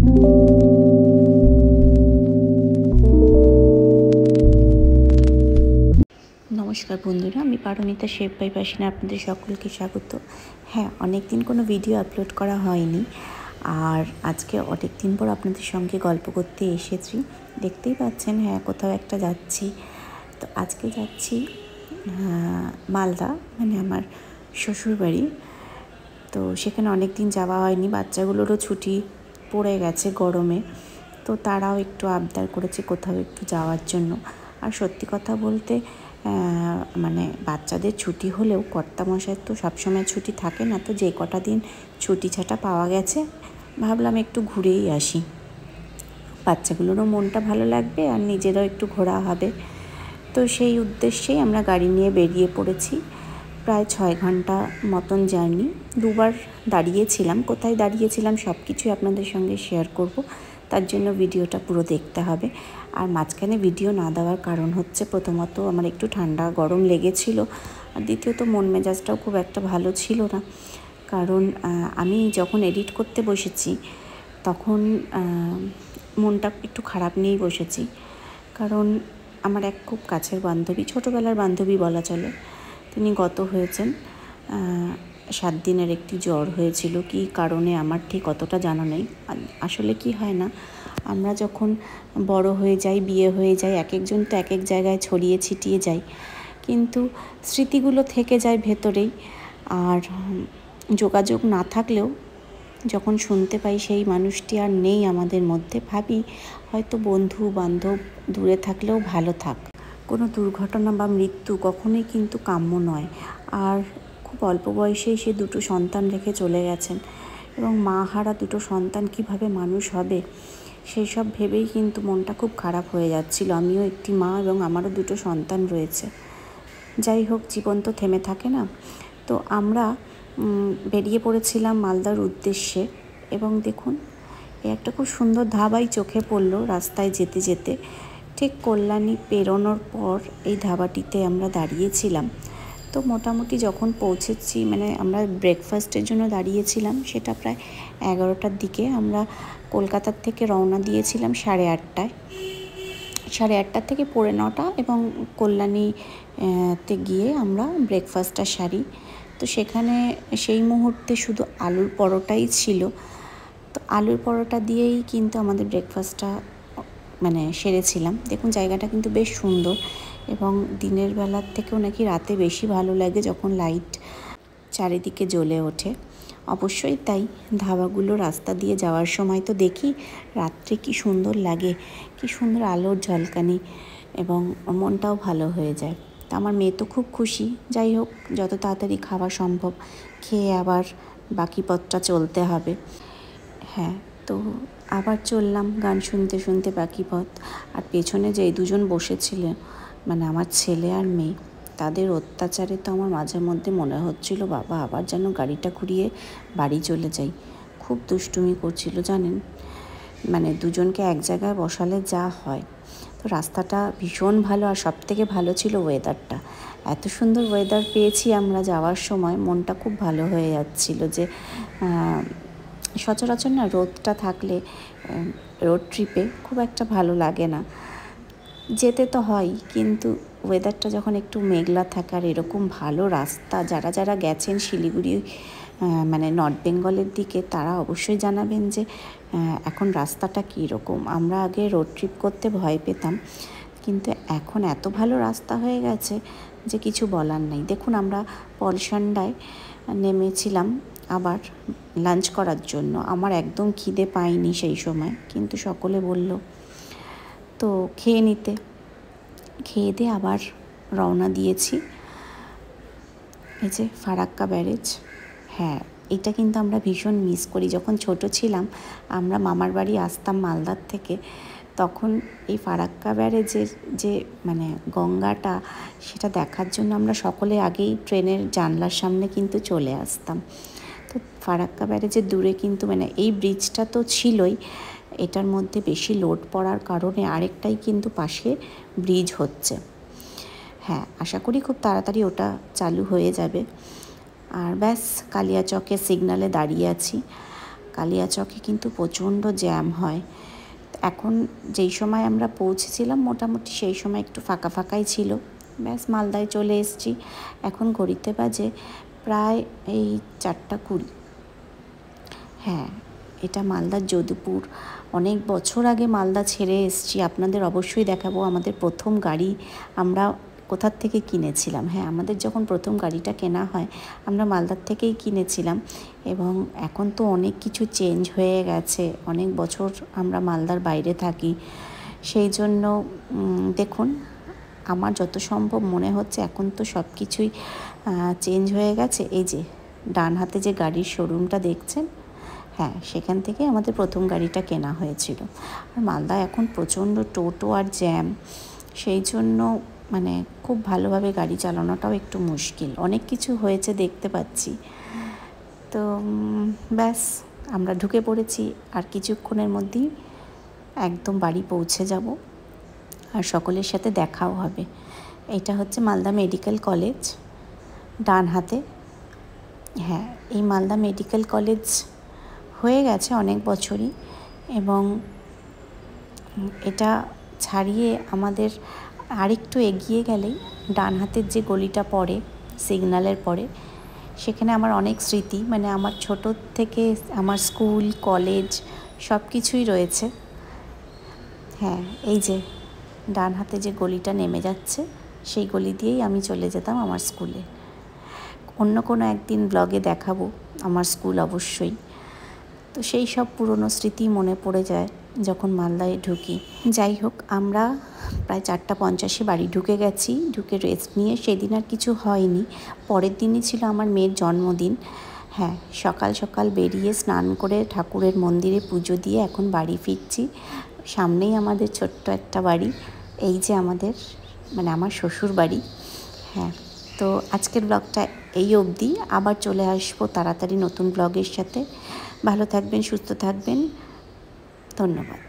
নমস্কার বন্ধুরা, আমি পারমিতা শেফ বাই পাশিনা আপনাদের সকলকে স্বাগত। হ্যাঁ, অনেক দিন কোনো ভিডিও আপলোড করা হয়নি, আর আজকে অনেক দিন পর আপনাদের সঙ্গে গল্প করতে এসেছি। দেখতেই পাচ্ছেন, হ্যাঁ কোথাও একটা যাচ্ছি। তো আজকে যাচ্ছি মালদা, মানে আমার শ্বশুরবাড়ি। তো সেখানে অনেক দিন যাওয়া হয়নি, বাচ্চাগুলোরও ছুটি পড়ে গেছে গরমে। তো তারাও একটু আবদার করেছে কোথাও একটু যাওয়ার জন্য। আর সত্যি কথা বলতে মানে বাচ্চাদের ছুটি হলেও কর্তামশাইয়ের তো সবসময় ছুটি থাকে না। তো যে কটা দিন ছুটি ছাটা পাওয়া গেছে, ভাবলাম একটু ঘুরেই আসি, বাচ্চাগুলোরও মনটা ভালো লাগবে আর নিজেরও একটু ঘোরা হবে। তো সেই উদ্দেশ্যেই আমরা গাড়ি নিয়ে বেরিয়ে পড়েছি। প্রায় 6 ঘন্টা মতন জার্নি। দুবার দাঁড়িয়েছিলাম, কোথায় দাঁড়িয়েছিলাম সব কিছুই আপনাদের সঙ্গে শেয়ার করব, তার জন্য ভিডিওটা পুরো দেখতে হবে। আর মাঝখানে ভিডিও না দেওয়ার কারণ হচ্ছে, প্রথমত আমার একটু ঠান্ডা গরম লেগেছিল, আর দ্বিতীয়ত মন মেজাজটাও খুব একটা ভালো ছিল না। কারণ আমি যখন এডিট করতে বসেছি তখন মনটা একটু খারাপ নিয়েই বসেছি। কারণ আমার এক খুব কাছের বান্ধবী, ছোটোবেলার বান্ধবী বলা চলে, তিনি গত হয়েছেন। 7 দিনের একটি জ্বর হয়েছিল, কী কারণে আমার ঠিক অতটা জানা নেই। আসলে কি হয় না, আমরা যখন বড় হয়ে যাই, বিয়ে হয়ে যাই, এক একজন তো এক এক জায়গায় ছড়িয়ে ছিটিয়ে যাই, কিন্তু স্মৃতিগুলো থেকে যায় ভেতরেই। আর যোগাযোগ না থাকলেও যখন শুনতে পাই সেই মানুষটি আর নেই আমাদের মধ্যে, ভাবি হয়তো বন্ধু বান্ধব দূরে থাকলেও ভালো থাক। কোনো দুর্ঘটনা বা মৃত্যু কখনোই কিন্তু কাম্য নয়। আর খুব অল্প বয়সেই সে 2টো সন্তান রেখে চলে গেছেন, এবং মা হারা 2টো সন্তান কিভাবে মানুষ হবে সেই সব ভেবেই কিন্তু মনটা খুব খারাপ হয়ে যাচ্ছিল। আমিও একটি মা এবং আমারও 2টো সন্তান রয়েছে। যাই হোক, জীবন তো থেমে থাকে না। তো আমরা বেরিয়ে পড়েছিলাম মালদার উদ্দেশ্যে, এবং দেখুন একটা খুব সুন্দর ধাবাই চোখে পড়লো রাস্তায় যেতে যেতে। ঠিক কল্যাণী পেরোনোর পর এই ধাবাটিতে আমরা দাঁড়িয়েছিলাম। তো মোটামুটি যখন পৌঁছেছি, মানে আমরা ব্রেকফাস্টের জন্য দাঁড়িয়েছিলাম, সেটা প্রায় 11টার দিকে। আমরা কলকাতার থেকে রওনা দিয়েছিলাম 8:30টায়, 8:30 থেকে 9:30, এবং কল্যাণীতে গিয়ে আমরা ব্রেকফাস্টটা সারি। তো সেখানে সেই মুহূর্তে শুধু আলুর পরোটাই ছিল। তো আলুর পরোটা দিয়েই কিন্তু আমাদের ব্রেকফাস্টটা মানে সেরেছিলাম। দেখুন জায়গাটা কিন্তু বেশ সুন্দর, এবং দিনের বেলার থেকেও নাকি রাতে বেশি ভালো লাগে যখন লাইট চারিদিকে জ্বলে ওঠে। অবশ্যই তাই। ধাবাগুলো রাস্তা দিয়ে যাওয়ার সময় তো দেখি রাত্রে কি সুন্দর লাগে, কি সুন্দর আলোর ঝলকানি, এবং মনটাও ভালো হয়ে যায়। তা আমার মেয়ে তো খুব খুশি। যাই হোক, যত তাড়াতাড়ি খাওয়া সম্ভব খেয়ে আবার বাকি পথটা চলতে হবে। হ্যাঁ, তো আবার চললাম গান শুনতে শুনতে বাকি পথ। আর পেছনে যে 2জন বসেছিলেন, মানে আমার ছেলে আর মেয়ে, তাদের অত্যাচারে তো আমার মাঝে মধ্যে মনে হচ্ছিল বাবা আবার যেন গাড়িটা ঘুরিয়ে বাড়ি চলে যাই। খুব দুষ্টুমি করছিল জানেন, মানে 2জনকে এক জায়গায় বসালে যা হয়। তো রাস্তাটা ভীষণ ভালো, আর সব থেকে ভালো ছিল ওয়েদারটা। এত সুন্দর ওয়েদার পেয়েছি আমরা যাওয়ার সময়, মনটা খুব ভালো হয়ে যাচ্ছিল। যে সচরাচর না রোদটা থাকলে রোড ট্রিপে খুব একটা ভালো লাগে না, যেতে তো হয়, কিন্তু ওয়েদারটা যখন একটু মেঘলা থাকে আর এরকম ভালো রাস্তা, যারা যারা গেছেন শিলিগুড়ি মানে নর্থ বেঙ্গলের দিকে, তারা অবশ্যই জানাবেন যে এখন রাস্তাটা কীরকম। আমরা আগে রোড ট্রিপ করতে ভয় পেতাম, কিন্তু এখন এত ভালো রাস্তা হয়ে গেছে যে কিছু বলার নেই। দেখুন আমরা পলসান্ডায় নেমেছিলাম আবার লাঞ্চ করার জন্য। আমার একদম খিদে পাইনি সেই সময়, কিন্তু সকলে বলল তো খেয়ে নিতে। খেয়ে দিয়ে আবার রওনা দিয়েছি। এই যে ফারাক্কা ব্যারেজ, হ্যাঁ এটা কিন্তু আমরা ভীষণ মিস করি। যখন ছোট ছিলাম আমরা মামার বাড়ি আসতাম মালদার থেকে, তখন এই ফারাক্কা ব্যারেজের যে মানে গঙ্গাটা, সেটা দেখার জন্য আমরা সকলে আগেই ট্রেনের জানলার সামনে কিন্তু চলে আসতাম। তো ফারাক্কা ব্যারেজের দূরে কিন্তু মানে এই ব্রিজটা তো ছিলই, এটার মধ্যে বেশি লোড পড়ার কারণে আরেকটাই কিন্তু পাশে ব্রিজ হচ্ছে। হ্যাঁ, আশা করি খুব তাড়াতাড়ি ওটা চালু হয়ে যাবে। আর ব্যাস কালিয়াচকের সিগনালে দাঁড়িয়ে আছি। কালিয়াচকে কিন্তু প্রচণ্ড জ্যাম হয়। এখন যেই সময় আমরা পৌঁছেছিলাম মোটামুটি সেই সময় একটু ফাঁকা ফাঁকাই ছিল। ব্যাস মালদায় চলে এসেছি। এখন ঘড়িতে বাজে প্রায় এই 4:20। হ্যাঁ, এটা মালদার যদুপুর। অনেক বছর আগে মালদা ছেড়ে এসেছি, আপনাদের অবশ্যই দেখাবো আমাদের প্রথম গাড়ি আমরা কোথার থেকে কিনেছিলাম। হ্যাঁ, আমাদের যখন প্রথম গাড়িটা কেনা হয় আমরা মালদার থেকেই কিনেছিলাম। এবং এখন তো অনেক কিছু চেঞ্জ হয়ে গেছে, অনেক বছর আমরা মালদার বাইরে থাকি, সেই জন্য দেখুন আমার যত সম্ভব মনে হচ্ছে এখন তো সব কিছুই চেঞ্জ হয়ে গেছে। এই যে ডান হাতে যে গাড়ির শোরুমটা দেখছেন, হ্যাঁ সেখান থেকে আমাদের প্রথম গাড়িটা কেনা হয়েছিল। আর মালদা এখন প্রচণ্ড টোটো আর জ্যাম, সেই জন্য মানে খুব ভালোভাবে গাড়ি চালানোটাও একটু মুশকিল। অনেক কিছু হয়েছে দেখতে পাচ্ছি। তো ব্যাস আমরা ঢুকে পড়েছি, আর কিছুক্ষণের মধ্যেই একদম বাড়ি পৌঁছে যাব, আর সকলের সাথে দেখাও হবে। এটা হচ্ছে মালদা মেডিকেল কলেজ, ডান হাতে। হ্যাঁ, এই মালদা মেডিকেল কলেজ হয়ে গেছে অনেক বছরই, এবং এটা ছাড়িয়ে আমাদের আরেকটু এগিয়ে গেলেই ডান হাতের যে গলিটা পড়ে সিগন্যালের পরে, সেখানে আমার অনেক স্মৃতি, মানে আমার ছোটো থেকে আমার স্কুল কলেজ সব কিছুই রয়েছে। হ্যাঁ, এই যে ডান হাতে যে গলিটা নেমে যাচ্ছে সেই গলি দিয়েই আমি চলে যেতাম আমার স্কুলে। অন্য কোনো একদিন ব্লগে দেখাবো আমার স্কুল অবশ্যই। তো সেই সব পুরনো স্মৃতি মনে পড়ে যায় যখন মালদায় ঢুকি। যাই হোক, আমরা প্রায় 4:50 বাড়ি ঢুকে গেছি। ঢুকে রেস্ট নিয়ে সেদিন আর কিছু হয়নি, পরের দিনই ছিল আমার মেয়ের জন্মদিন। হ্যাঁ, সকাল সকাল বেরিয়ে স্নান করে ঠাকুরের মন্দিরে পুজো দিয়ে এখন বাড়ি ফিরছি। সামনেই আমাদের ছোট্ট একটা বাড়ি, এই যে আমাদের মানে আমার শ্বশুর বাড়ি। হ্যাঁ, তো আজকের ব্লগটা এই অবধি, আবার চলে আসবো তাড়াতাড়ি নতুন ব্লগের সাথে। ভালো থাকবেন, সুস্থ থাকবেন, ধন্যবাদ।